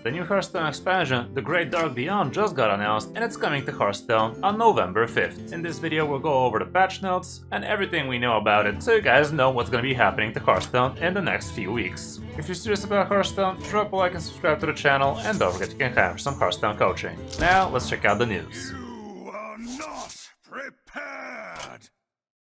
The new Hearthstone expansion, The Great Dark Beyond, just got announced and it's coming to Hearthstone on November 5th. In this video we'll go over the patch notes and everything we know about it so you guys know what's gonna be happening to Hearthstone in the next few weeks. If you're serious about Hearthstone, drop a like and subscribe to the channel, and don't forget you can have some Hearthstone coaching. Now let's check out the news. You are not prepared!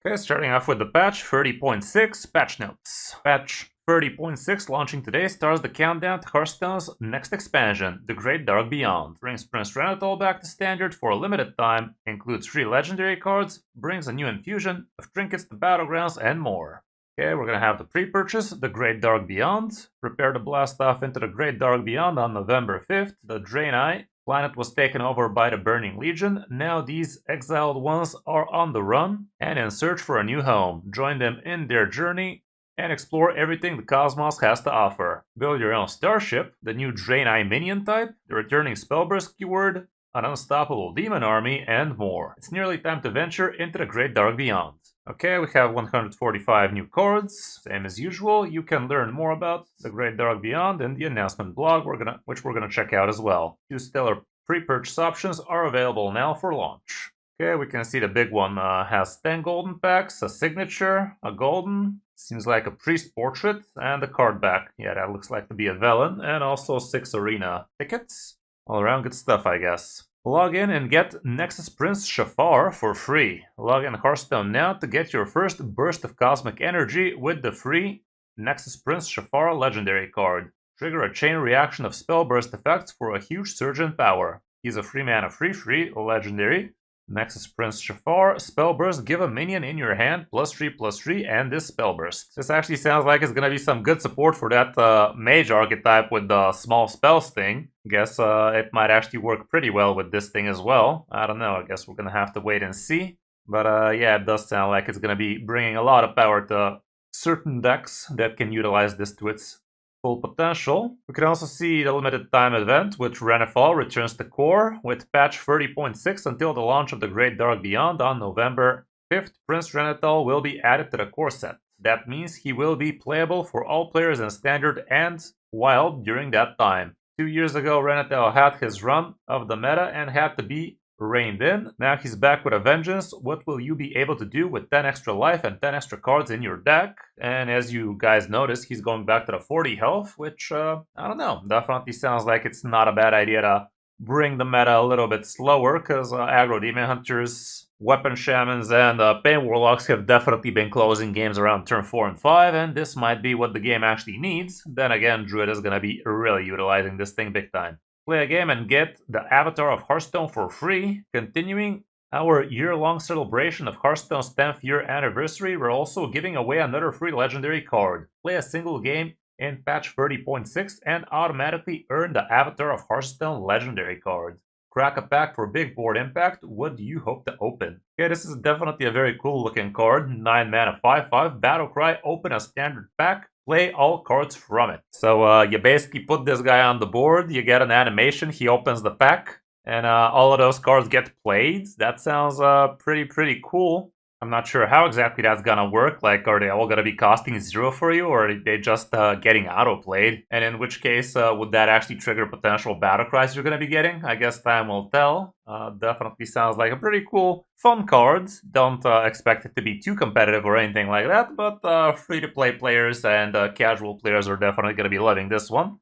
Okay, starting off with the patch 30.6 patch notes. Patch 30.6 launching today starts the countdown to Hearthstone's next expansion, The Great Dark Beyond. Brings Prince Renethal back to standard for a limited time, includes 3 legendary cards, brings a new infusion of trinkets to battlegrounds, and more. Okay, we're gonna have the pre-purchase, The Great Dark Beyond. Prepare to blast off into The Great Dark Beyond on November 5th. The Draenei planet was taken over by the Burning Legion. Now these exiled ones are on the run and in search for a new home. Join them in their journey and explore everything the cosmos has to offer. Build your own starship, the new Draenei minion type, the returning Spellburst keyword, an unstoppable demon army, and more. It's nearly time to venture into the Great Dark Beyond. Okay, we have 145 new cards, same as usual. You can learn more about the Great Dark Beyond in the announcement blog, which we're gonna check out as well. 2 stellar pre-purchase options are available now for launch. Okay, we can see the big one has 10 golden packs, a signature, a golden, seems like a priest portrait, and a card back. Yeah, that looks like to be a Velen, and also 6 arena tickets. All around good stuff, I guess. Log in and get Nexus Prince Shafar for free. Log in Hearthstone now to get your first burst of cosmic energy with the free Nexus Prince Shafar legendary card. Trigger a chain reaction of spell burst effects for a huge surge in power. He's a free mana free legendary. Nexus Prince Shafar, spell burst, give a minion in your hand, +3/+3, and this spell burst. This actually sounds like it's gonna be some good support for that mage archetype with the small spells thing. Guess it might actually work pretty well with this thing as well. I don't know, I guess we're gonna have to wait and see. But yeah, it does sound like it's gonna be bringing a lot of power to certain decks that can utilize this to its full potential. We can also see the limited time event, which Renethal returns to core with patch 30.6 until the launch of the Great Dark Beyond on November 5th. Prince Renethal will be added to the core set. That means he will be playable for all players in Standard and Wild during that time. 2 years ago, Renethal had his run of the meta and had to be reined in. Now he's back with a vengeance. What will you be able to do with 10 extra life and 10 extra cards in your deck? And as you guys notice, he's going back to the 40 health, which, I don't know, definitely sounds like it's not a bad idea to bring the meta a little bit slower, because aggro demon hunters, weapon shamans, and pain warlocks have definitely been closing games around turn 4 and 5, and this might be what the game actually needs. Then again, Druid is gonna be really utilizing this thing big time. Play a game and get the Avatar of Hearthstone for free. Continuing our year-long celebration of Hearthstone's 10th year anniversary, we're also giving away another free legendary card. Play a single game in patch 30.6 and automatically earn the Avatar of Hearthstone legendary card. Crack a pack for big board impact. What do you hope to open? Okay, this is definitely a very cool looking card. 9 mana 5/5, Battlecry, open a standard pack. Play all cards from it. So you basically put this guy on the board, you get an animation, he opens the pack, and all of those cards get played. That sounds pretty cool. I'm not sure how exactly that's gonna work. Like, are they all gonna be costing 0 for you, or are they just getting auto-played? And in which case, would that actually trigger potential battle cries you're gonna be getting? I guess time will tell. Definitely sounds like a pretty cool, fun card. Don't expect it to be too competitive or anything like that, but free-to-play players and casual players are definitely gonna be loving this one,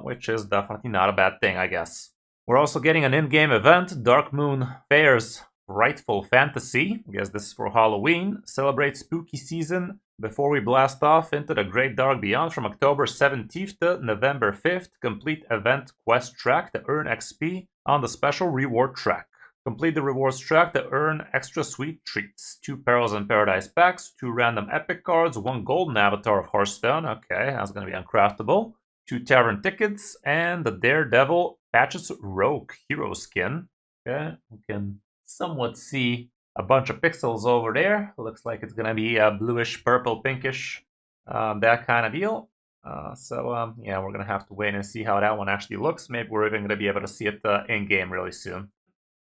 which is definitely not a bad thing, I guess. We're also getting an in-game event, Dark Moon Fair's Rightful Fantasy. I guess this is for Halloween. Celebrate spooky season before we blast off into the Great Dark Beyond from October 17th to November 5th. Complete event quest track to earn XP on the special reward track. Complete the rewards track to earn extra sweet treats. 2 Perils in Paradise packs, 2 random epic cards, 1 golden avatar of Hearthstone. Okay, that's gonna be uncraftable. 2 tavern tickets, and the Daredevil Patches Rogue hero skin. Okay, we can somewhat see a bunch of pixels over there. Looks like it's gonna be a bluish, purple, pinkish, that kind of deal. Yeah, we're gonna have to wait and see how that one actually looks. Maybe we're even gonna be able to see it in-game really soon.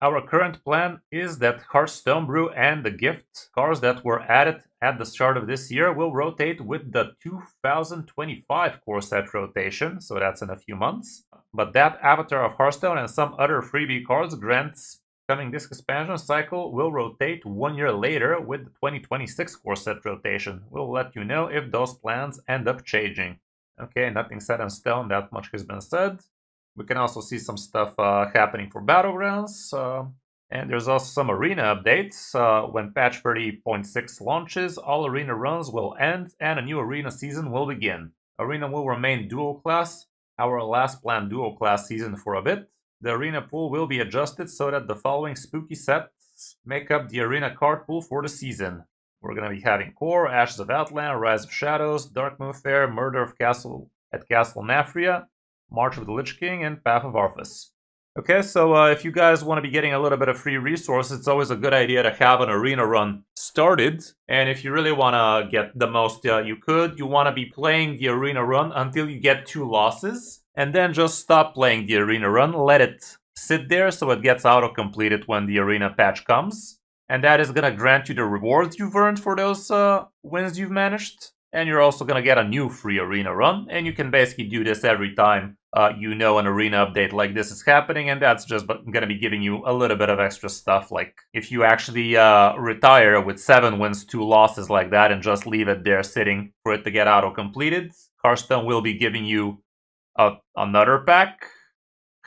Our current plan is that Hearthstone Brew and the gift cards that were added at the start of this year will rotate with the 2025 core set rotation, so that's in a few months. but that Avatar of Hearthstone and some other freebie cards grants coming this expansion cycle will rotate 1 year later with the 2026 core set rotation. We'll let you know if those plans end up changing. Okay, nothing set in stone, that much has been said. We can also see some stuff happening for Battlegrounds. And there's also some arena updates. When patch 30.6 launches, all arena runs will end and a new arena season will begin. Arena will remain dual class, our last planned dual class season for a bit. The arena pool will be adjusted so that the following spooky sets make up the arena card pool for the season. We're going to be having Core, Ashes of Outland, Rise of Shadows, Dark Moon Fair, Murder of Castle at Castle Nafria, March of the Lich King, and Path of Arthas. Okay, so if you guys want to be getting a little bit of free resources, it's always a good idea to have an arena run started. And if you really want to get the most you want to be playing the arena run until you get 2 losses. And then just stop playing the arena run, let it sit there so it gets auto-completed when the arena patch comes. And that is going to grant you the rewards you've earned for those wins you've managed. And you're also going to get a new free arena run. And you can basically do this every time you know an arena update like this is happening. And that's just going to be giving you a little bit of extra stuff. Like if you actually retire with 7 wins, 2 losses like that and just leave it there sitting for it to get auto-completed, Hearthstone will be giving you another pack,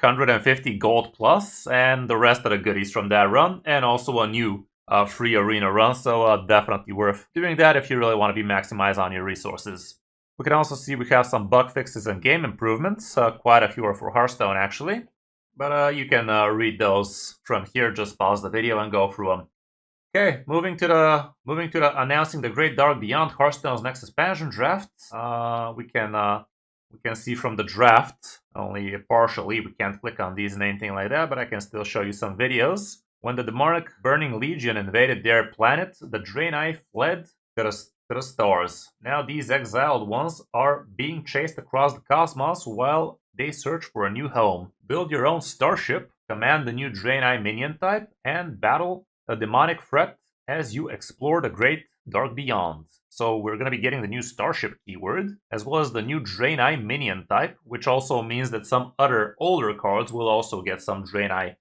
150 gold plus, and the rest of the goodies from that run, and also a new free arena run, so definitely worth doing that if you really want to be maximized on your resources. We can also see we have some bug fixes and game improvements, quite a few are for Hearthstone actually, but you can read those from here, just pause the video and go through them. Okay, moving to the announcing the Great Dark Beyond Hearthstone's next expansion draft. We can see from the draft, only partially, we can't click on these and anything like that, but I can still show you some videos. When the demonic Burning Legion invaded their planet, the Draenei fled to the stars. Now these exiled ones are being chased across the cosmos while they search for a new home. Build your own starship, command the new Draenei minion type, and battle a demonic threat as you explore the Great Dark Beyond. So we're going to be getting the new starship keyword, as well as the new Draenei minion type, which also means that some other older cards will also get some Draenei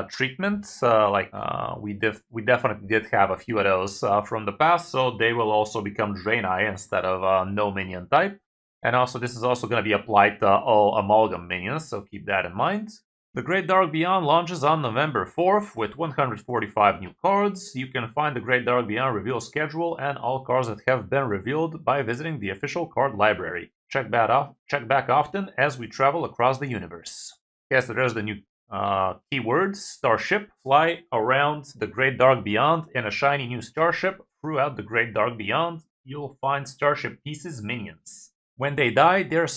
treatment. We definitely did have a few of those from the past, so they will also become Draenei instead of no minion type. And also this is also going to be applied to all Amalgam minions, so keep that in mind. The Great Dark Beyond launches on November 4th with 145 new cards. You can find the Great Dark Beyond reveal schedule and all cards that have been revealed by visiting the official card library. Check back often as we travel across the universe. Okay, so there's the new keywords. Starship. Fly around the Great Dark Beyond in a shiny new starship. Throughout the Great Dark Beyond, you'll find starship pieces minions. When they die, their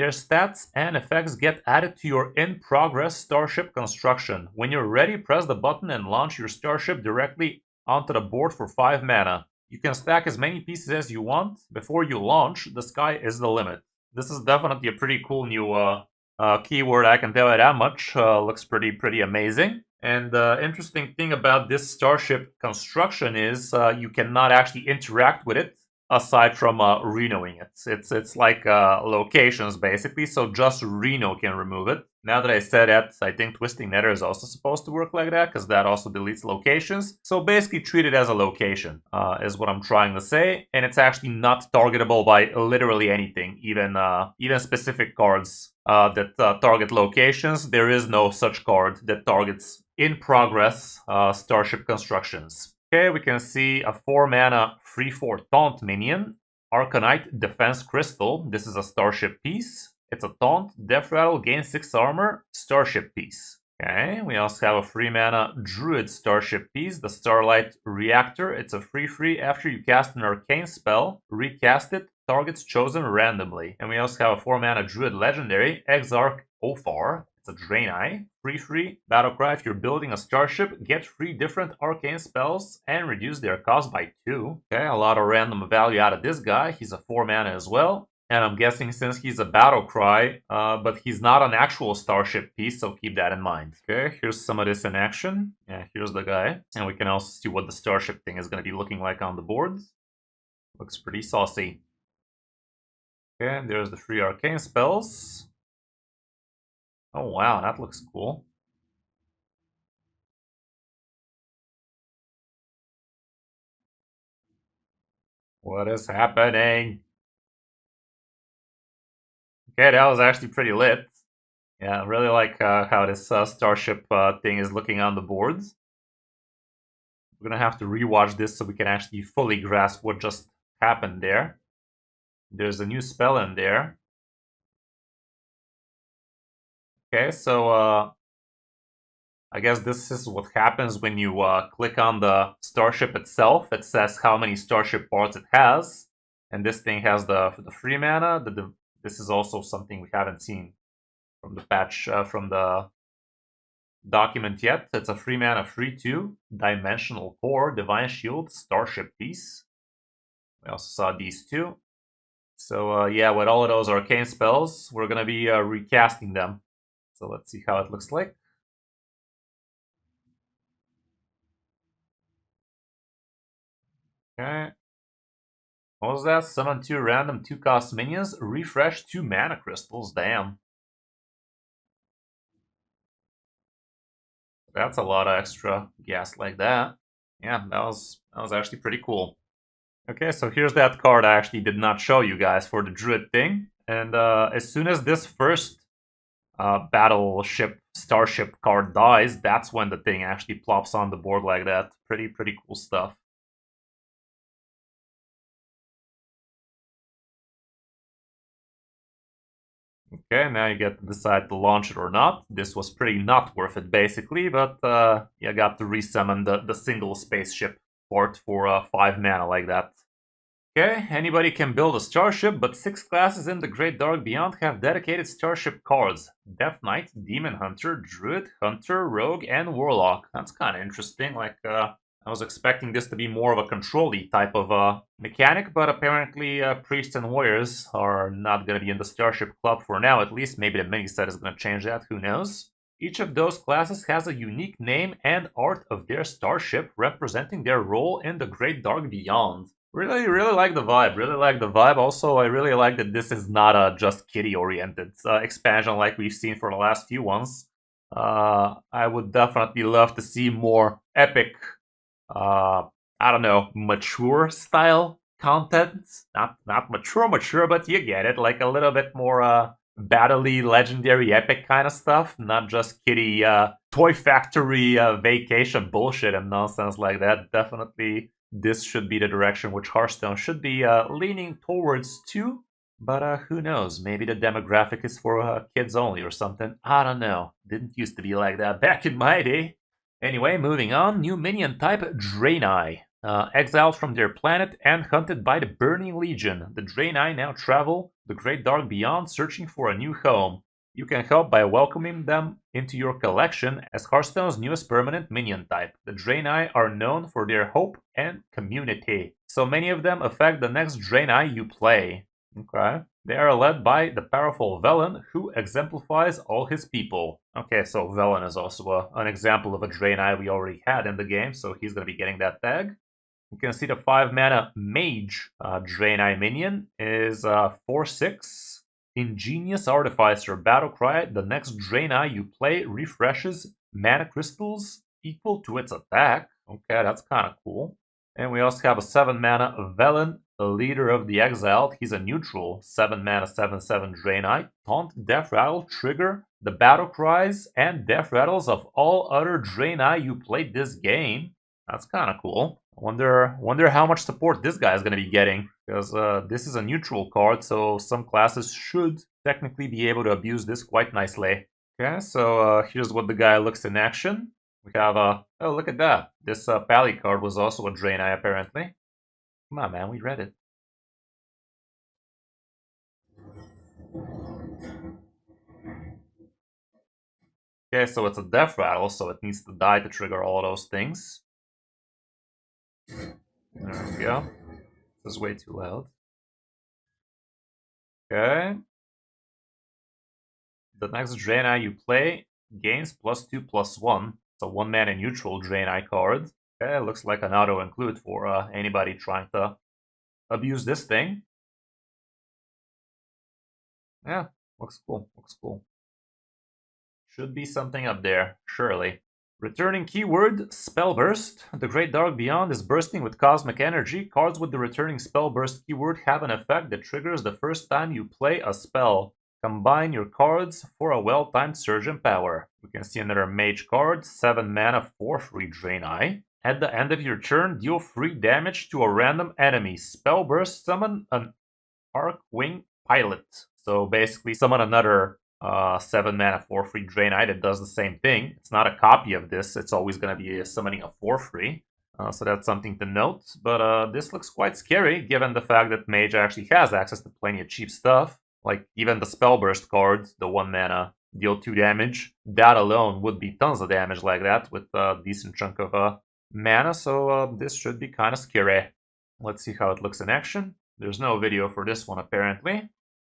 stats and effects get added to your in-progress starship construction. When you're ready, press the button and launch your starship directly onto the board for 5 mana. You can stack as many pieces as you want. Before you launch, the sky is the limit. This is definitely a pretty cool new keyword, I can tell you that much. Looks pretty amazing. And the interesting thing about this starship construction is you cannot actually interact with it aside from renoing it. It's like locations basically, so just Reno can remove it. Now that I said that, I think Twisting Nether is also supposed to work like that, because that also deletes locations. So basically treat it as a location, is what I'm trying to say. And it's actually not targetable by literally anything, even specific cards that target locations. There is no such card that targets in-progress starship constructions. Okay, we can see a 4-mana 3/4 Taunt minion, Arcanite Defense Crystal. This is a starship piece. It's a Taunt, Death Rattle, gain 6 armor, starship piece. Okay, we also have a 3-mana Druid starship piece, the Starlight Reactor. It's a 3/3 after you cast an arcane spell, recast it, targets chosen randomly. And we also have a 4-mana Druid legendary, Exarch Ophar. It's a Draenei. 3/3 Battlecry. If you're building a starship, get 3 different arcane spells and reduce their cost by 2. Okay, a lot of random value out of this guy. He's a 4-mana as well. And I'm guessing since he's a Battlecry, but he's not an actual starship piece, so keep that in mind. Okay, here's some of this in action. Yeah, here's the guy. And we can also see what the starship thing is going to be looking like on the board. Looks pretty saucy. Okay, and there's the 3 arcane spells. Oh wow, that looks cool. What is happening? Okay, that was actually pretty lit. Yeah, I really like how this starship thing is looking on the boards. We're gonna have to rewatch this so we can actually fully grasp what just happened there. There's a new spell in there. Okay, so I guess this is what happens when you click on the starship itself. It says how many starship parts it has, and this thing has the free mana. This is also something we haven't seen from the patch from the document yet. It's a free mana, free 2, Dimensional Core, Divine Shield, Starship Piece. We also saw these two. So yeah, with all of those arcane spells, we're gonna be recasting them. So let's see how it looks like. Okay. What was that? Summon 2 random 2-cost minions, refresh 2 mana crystals. Damn. That's a lot of extra gas like that. Yeah, that was actually pretty cool. Okay, so here's that card I actually did not show you guys for the Druid thing. And as soon as this first battleship, starship card dies, that's when the thing actually plops on the board like that. Pretty cool stuff. Okay, now you get to decide to launch it or not. This was pretty not worth it, basically, but you got to resummon the single spaceship port for 5 mana like that. Okay, anybody can build a starship, but 6 classes in the Great Dark Beyond have dedicated starship cards. Death Knight, Demon Hunter, Druid, Hunter, Rogue, and Warlock. That's kind of interesting, like, I was expecting this to be more of a control-y type of mechanic, but apparently Priests and Warriors are not going to be in the Starship Club for now, at least. Maybe the mini-set is going to change that, who knows? Each of those classes has a unique name and art of their starship representing their role in the Great Dark Beyond. Really like the vibe. Really like the vibe. Also, I really like that this is not a just kiddie-oriented expansion like we've seen for the last few ones. I would definitely love to see more epic, uh, I don't know, mature style content. Not mature, but you get it. Like a little bit more battle-y, legendary, epic kind of stuff. Not just kiddie, toy factory vacation bullshit and nonsense like that. Definitely this should be the direction which Hearthstone should be leaning towards too. But who knows? Maybe the demographic is for kids only or something. I don't know. Didn't used to be like that back in my day. Anyway, moving on. New minion type Draenei. Exiled from their planet and hunted by the Burning Legion, the Draenei now travel the Great Dark Beyond searching for a new home. You can help by welcoming them into your collection as Hearthstone's newest permanent minion type. The Draenei are known for their hope and community, so many of them affect the next Draenei you play. Okay. They are led by the powerful Velen, who exemplifies all his people. Okay, so Velen is also an example of a Draenei we already had in the game, so he's going to be getting that tag. You can see the 5 mana Mage Draenei minion is 4/6. Ingenious Artificer Battlecry. The next Draenei you play refreshes mana crystals equal to its attack. Okay, that's kind of cool. And we also have a 7 mana Velen, the leader of the Exiled. He's a neutral 7 mana 7/7 Draenei. Taunt, Death Rattle, trigger the battle cries and death rattles of all other Draenei you played this game. That's kind of cool. Wonder how much support this guy is going to be getting, because this is a neutral card, so some classes should technically be able to abuse this quite nicely. Okay, so here's what the guy looks in action. We have oh, look at that. This Pally card was also a Draenei, apparently. Come on, man, we read it. Okay, so it's a death rattle, so it needs to die to trigger all those things. There we go. This is way too loud. Okay. The next Draenei you play gains +2/+1. It's a 1 mana neutral Draenei card. Okay, looks like an auto include for anybody trying to abuse this thing. Yeah, looks cool. Looks cool. Should be something up there, surely. Returning keyword, Spell Burst. The Great Dark Beyond is bursting with cosmic energy. Cards with the returning Spell Burst keyword have an effect that triggers the first time you play a spell. Combine your cards for a well-timed surge in power. We can see another mage card, 7 mana, 4/3 Drain Eye. At the end of your turn, deal 3 damage to a random enemy. Spell Burst, summon an Arcwing Pilot. So basically summon another 7 mana 4/3 Drain Eye that does the same thing. It's not a copy of this, it's always going to be summoning a 4/3. So that's something to note. But this looks quite scary, given the fact that Mage actually has access to plenty of cheap stuff. Like, even the Spell Burst card, the 1 mana, deal 2 damage. That alone would be tons of damage like that, with a decent chunk of mana, so this should be kind of scary. Let's see how it looks in action. There's no video for this one, apparently.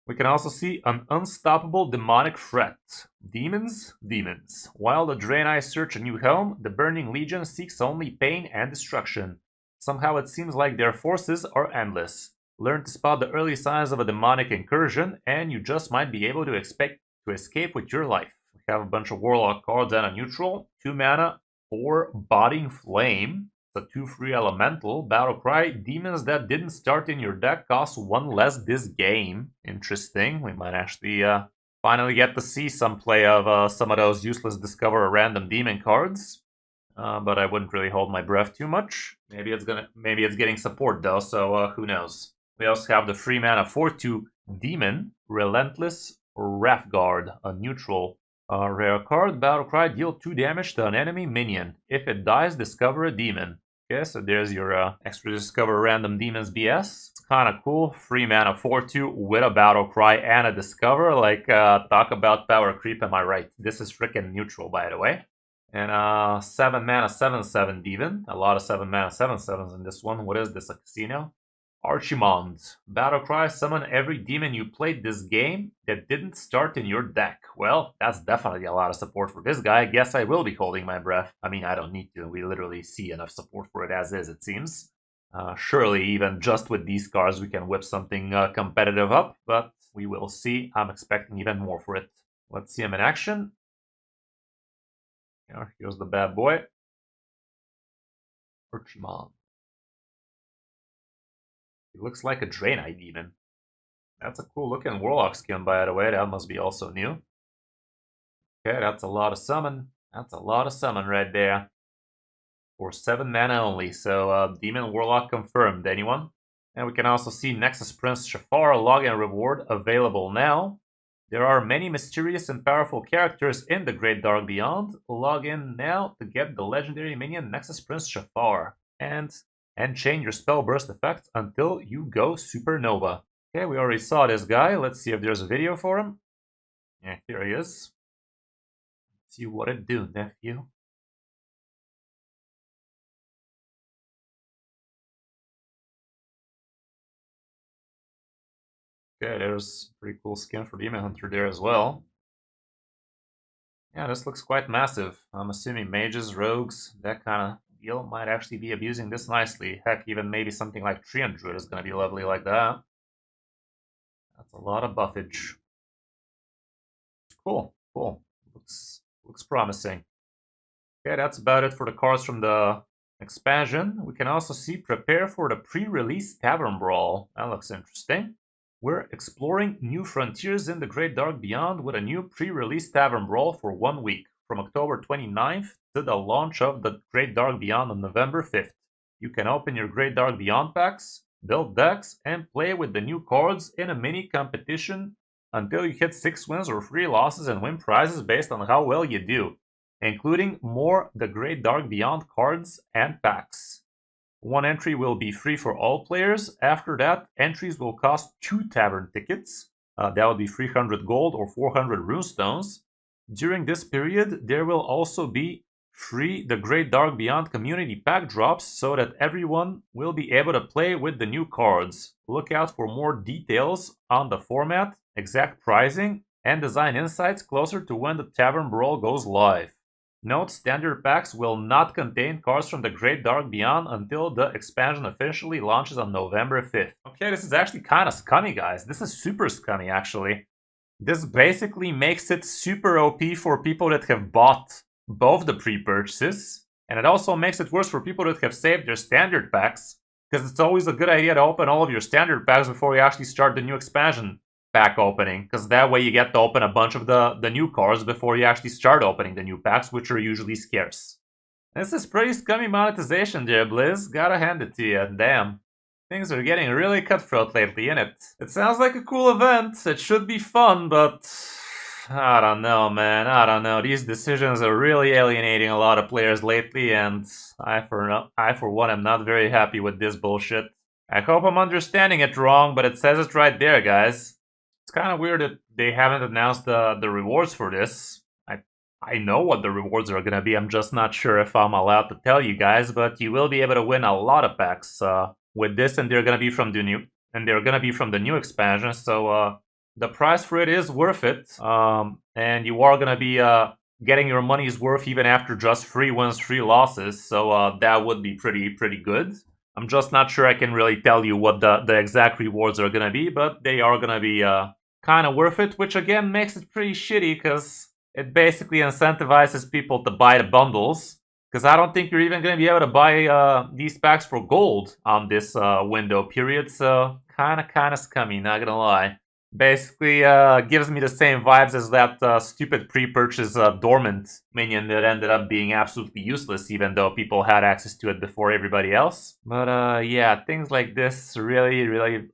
We can also see an unstoppable demonic threat. Demons, demons. While the Draenei search a new home, the Burning Legion seeks only pain and destruction. Somehow it seems like their forces are endless. Learn to spot the early signs of a demonic incursion, and you just might be able to escape with your life. We have a bunch of Warlock cards and a neutral. 2 mana, 4 Botting Flame. It's a 2/3 elemental. Battlecry. Demons that didn't start in your deck cost 1 less this game. Interesting. We might actually finally get to see some play of some of those useless discover a random demon cards. But I wouldn't really hold my breath too much. Maybe it's getting support though, so who knows. We also have the 3 mana 4/2 Demon, Relentless Wrathguard, a neutral. Rare card, Battlecry, deal 2 damage to an enemy minion. If it dies, discover a demon. Okay, so there's your extra discover random demons BS. It's kind of cool. 3 mana 4/2 with a Battlecry and a discover. Like, talk about power creep, am I right? This is freaking neutral, by the way. And 7 mana 7/7 Demon. A lot of 7 mana 7/7s in this one. What is this, a casino? Archimond. Battlecry, summon every demon you played this game that didn't start in your deck. Well, that's definitely a lot of support for this guy. I guess I will be holding my breath. I mean, I don't need to. We literally see enough support for it as is, it seems. Surely, even just with these cards, we can whip something competitive up, but we will see. I'm expecting even more for it. Let's see him in action. Here's the bad boy. Archimond. He looks like a Draenei demon. That's a cool looking Warlock skin, by the way. That must be also new. Okay, that's a lot of summon. That's a lot of summon right there. For 7 mana only. So Demon Warlock confirmed. Anyone? And we can also see Nexus Prince Shafar login reward available now. There are many mysterious and powerful characters in the Great Dark Beyond. Log in now to get the legendary minion Nexus Prince Shafar. And chain your spell burst effects until you go supernova. Okay, we already saw this guy. Let's see if there's a video for him. Yeah, here he is. Let's see what it do, nephew. Okay, there's a pretty cool skin for Demon Hunter there as well. Yeah, this looks quite massive. I'm assuming mages, rogues, that kind of deal might actually be abusing this nicely. Heck, even maybe something like Treant Druid is going to be lovely like that. That's a lot of buffage. Cool, cool. Looks promising. Okay, that's about it for the cards from the expansion. We can also see prepare for the pre-release Tavern Brawl. That looks interesting. We're exploring new frontiers in the Great Dark Beyond with a new pre-release Tavern Brawl for 1 week, from October 29th to the launch of the Great Dark Beyond on November 5th. You can open your Great Dark Beyond packs, build decks, and play with the new cards in a mini competition until you hit 6 wins or 3 losses and win prizes based on how well you do, including more the Great Dark Beyond cards and packs. 1 entry will be free for all players. After that, entries will cost 2 tavern tickets. That would be 300 gold or 400 runestones. During this period, there will also be free the Great Dark Beyond community pack drops so that everyone will be able to play with the new cards. Look out for more details on the format, exact pricing, and design insights closer to when the Tavern Brawl goes live. Note, standard packs will not contain cards from the Great Dark Beyond until the expansion officially launches on November 5th. Okay, this is actually kind of scummy, guys. This is super scummy, actually. This basically makes it super OP for people that have bought both the pre-purchases, and it also makes it worse for people that have saved their standard packs, because it's always a good idea to open all of your standard packs before you actually start the new expansion pack opening, because that way you get to open a bunch of the new cards before you actually start opening the new packs, which are usually scarce. This is pretty scummy monetization there, Blizz. Gotta hand it to you. Damn. Things are getting really cutthroat lately, innit? It sounds like a cool event. It should be fun, but I don't know, man. I don't know. These decisions are really alienating a lot of players lately, and I for one am not very happy with this bullshit. I hope I'm understanding it wrong, but it says it right there, guys. It's kind of weird that they haven't announced the rewards for this. I know what the rewards are gonna be. I'm just not sure if I'm allowed to tell you guys, but you will be able to win a lot of packs with this, and they're gonna be from the new expansion. So the price for it is worth it, and you are gonna be getting your money's worth even after just 3 wins, 3 losses. So that would be pretty good. I'm just not sure I can really tell you what the exact rewards are gonna be, but they are gonna be kind of worth it, which again makes it pretty shitty because it basically incentivizes people to buy the bundles. Because I don't think you're even gonna be able to buy these packs for gold on this window period, so kind of scummy, not gonna lie. Basically gives me the same vibes as that stupid pre-purchase dormant minion that ended up being absolutely useless, even though people had access to it before everybody else. But yeah, things like this really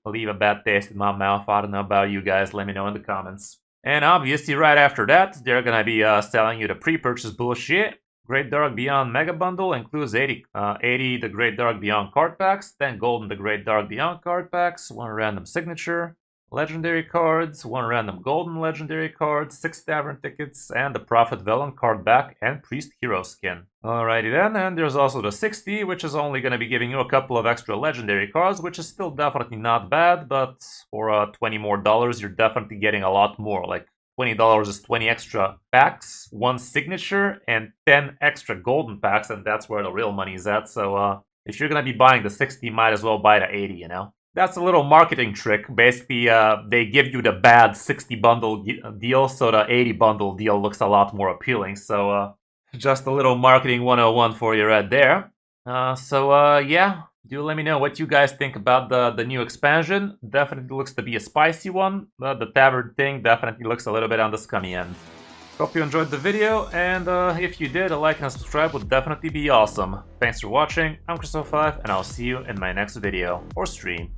leave a bad taste in my mouth. I don't know about you guys, let me know in the comments. And obviously right after that, they're gonna be selling you the pre-purchase bullshit. Great Dark Beyond Mega Bundle includes 80 the Great Dark Beyond card packs, 10 gold in the Great Dark Beyond card packs, 1 random signature, legendary cards, 1 random golden legendary card, 6 tavern tickets, and the Prophet Velen card back and Priest Hero skin. Alrighty then, and there's also the 60, which is only going to be giving you a couple of extra legendary cards, which is still definitely not bad, but for $20 more, you're definitely getting a lot more. Like $20 is 20 extra packs, 1 signature, and 10 extra golden packs, and that's where the real money is at. So if you're going to be buying the 60, might as well buy the 80, you know? That's a little marketing trick. Basically, they give you the bad 60 bundle deal, so the 80 bundle deal looks a lot more appealing. So just a little marketing 101 for you right there. Yeah, do let me know what you guys think about the new expansion. Definitely looks to be a spicy one, but the tavern thing definitely looks a little bit on the scummy end. Hope you enjoyed the video, and if you did, a like and subscribe would definitely be awesome. Thanks for watching, I'm Kris05, and I'll see you in my next video or stream.